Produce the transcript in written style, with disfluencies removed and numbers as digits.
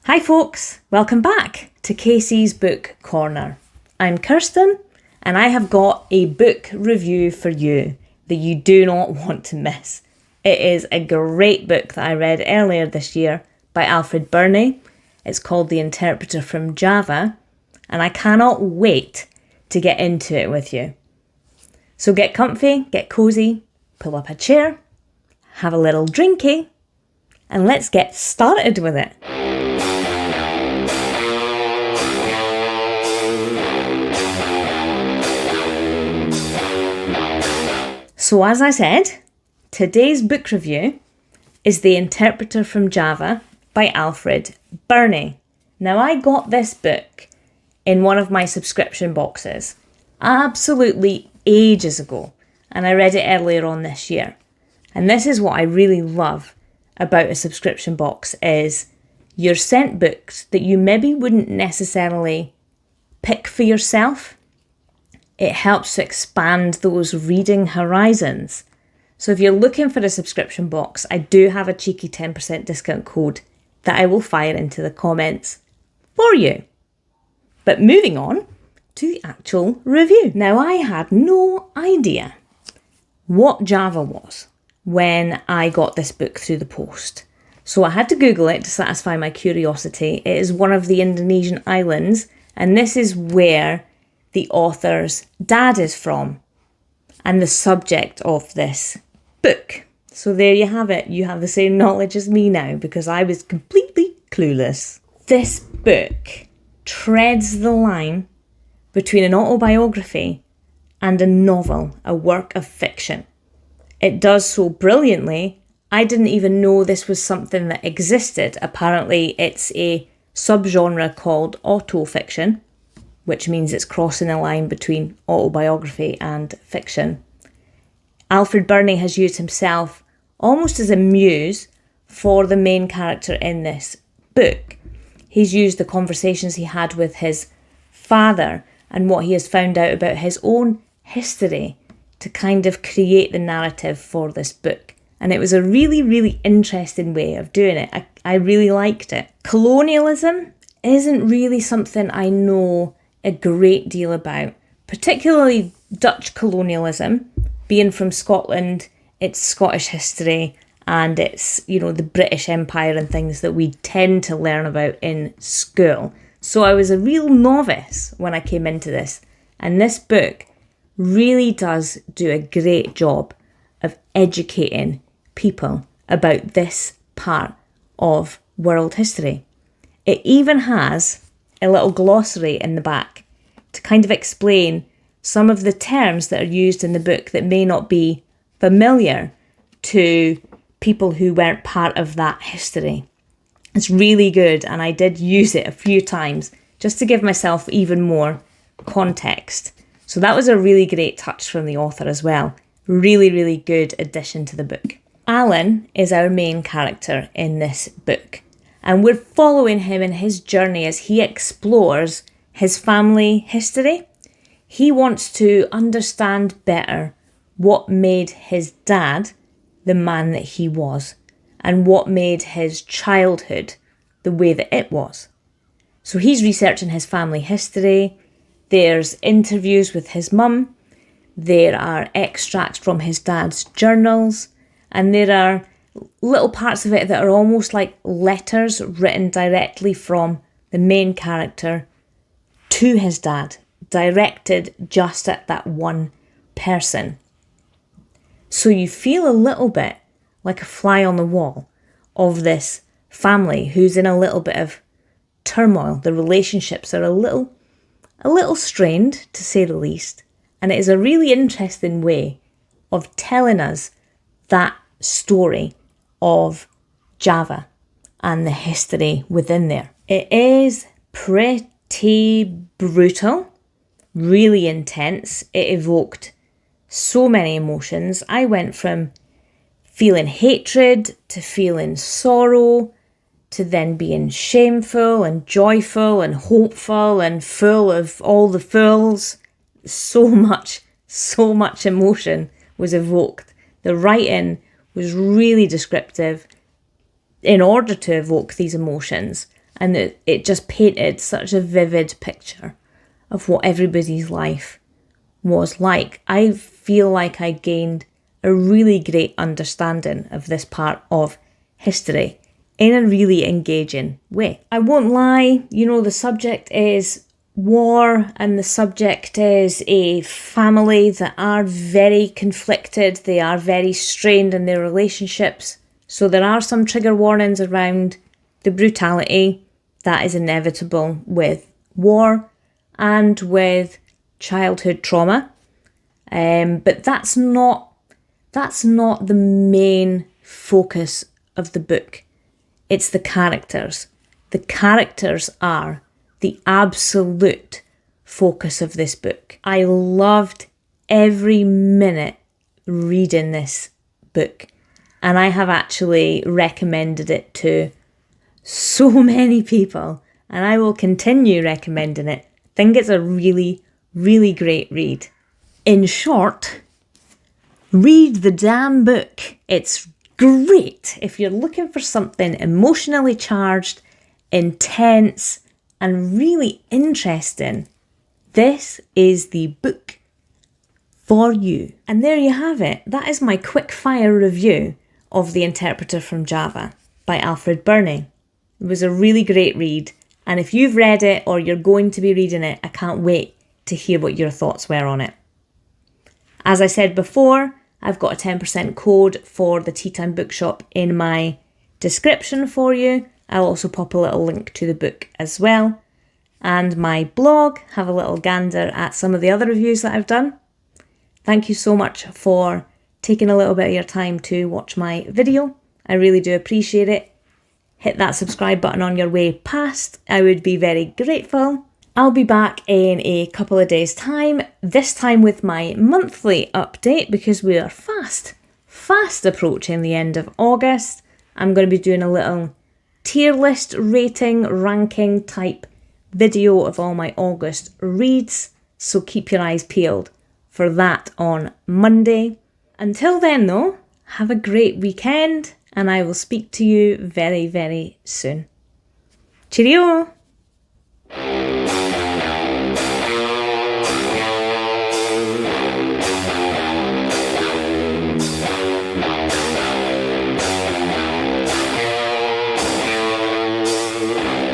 Hi folks, welcome back to Casey's Book Corner. I'm Kirsten and I have got a book review for you that you do not want to miss. It is a great book that I read earlier this year by Alfred Birney. It's called The Interpreter from Java and I cannot wait to get into it with you. So get comfy, get cozy, pull up a chair, have a little drinky and let's get started with it. So as I said, today's book review is The Interpreter from Java by Alfred Birney. Now I got this book in one of my subscription boxes absolutely ages ago and I read it earlier on this year. And this is what I really love about a subscription box is you're sent books that you maybe wouldn't necessarily pick for yourself. It helps to expand those reading horizons. So if you're looking for a subscription box, I do have a cheeky 10% discount code that I will fire into the comments for you. But moving on to the actual review. Now I had no idea what Java was when I got this book through the post. So I had to Google it to satisfy my curiosity. It is one of the Indonesian islands and this is where the author's dad is from and the subject of this book. So there you have it. You have the same knowledge as me now because I was completely clueless. This book treads the line between an autobiography and a novel, a work of fiction. It does so brilliantly. I didn't even know this was something that existed. Apparently it's a subgenre called autofiction, which means it's crossing the line between autobiography and fiction. Alfred Birney has used himself almost as a muse for the main character in this book. He's used the conversations he had with his father and what he has found out about his own history to kind of create the narrative for this book. And it was a really, really interesting way of doing it. I really liked it. Colonialism isn't really something I know a great deal about, particularly Dutch colonialism. Being from Scotland, it's Scottish history and it's, the British Empire and things that we tend to learn about in school. So I was a real novice when I came into this. And this book really does do a great job of educating people about this part of world history. It even has a little glossary in the back to kind of explain some of the terms that are used in the book that may not be familiar to people who weren't part of that history. It's really good and I did use it a few times just to give myself even more context. So that was a really great touch from the author as well. Really, really good addition to the book. Alan is our main character in this book. And we're following him in his journey as he explores his family history. He wants to understand better what made his dad the man that he was and what made his childhood the way that it was. So he's researching his family history. There's interviews with his mum. There are extracts from his dad's journals. And there are little parts of it that are almost like letters written directly from the main character to his dad, directed just at that one person. So you feel a little bit like a fly on the wall of this family who's in a little bit of turmoil. The relationships are a little strained, to say the least. And it is a really interesting way of telling us that story of Java and the history within there. It is pretty brutal, really intense. It evoked so many emotions. I went from feeling hatred to feeling sorrow to then being shameful and joyful and hopeful and full of all the fools. So much emotion was evoked. The writing was really descriptive in order to evoke these emotions. and it just painted such a vivid picture of what everybody's life was like. I feel like I gained a really great understanding of this part of history in a really engaging way. I won't lie, the subject is war, and the subject is a family that are very conflicted, they are very strained in their relationships. So there are some trigger warnings around the brutality that is inevitable with war and with childhood trauma. But that's not the main focus of the book. It's the characters. The characters are the absolute focus of this book. I loved every minute reading this book, and I have actually recommended it to so many people, and I will continue recommending it. I think it's a really, really great read. In short, read the damn book. It's great if you're looking for something emotionally charged, intense, and really interesting. This is the book for you. And there you have it. That is my quick fire review of The Interpreter from Java by Alfred Birney. It was a really great read, and if you've read it or you're going to be reading it, I can't wait to hear what your thoughts were on it. As I said before, I've got a 10% code for the Tea Time Bookshop in my description for you. I'll also pop a little link to the book as well. And my blog, have a little gander at some of the other reviews that I've done. Thank you so much for taking a little bit of your time to watch my video. I really do appreciate it. Hit that subscribe button on your way past. I would be very grateful. I'll be back in a couple of days' time, this time with my monthly update because we are fast approaching the end of August. I'm going to be doing a little tier list rating, ranking type video of all my August reads, so keep your eyes peeled for that on Monday. Until then though, have a great weekend, and I will speak to you very, very soon. Cheerio!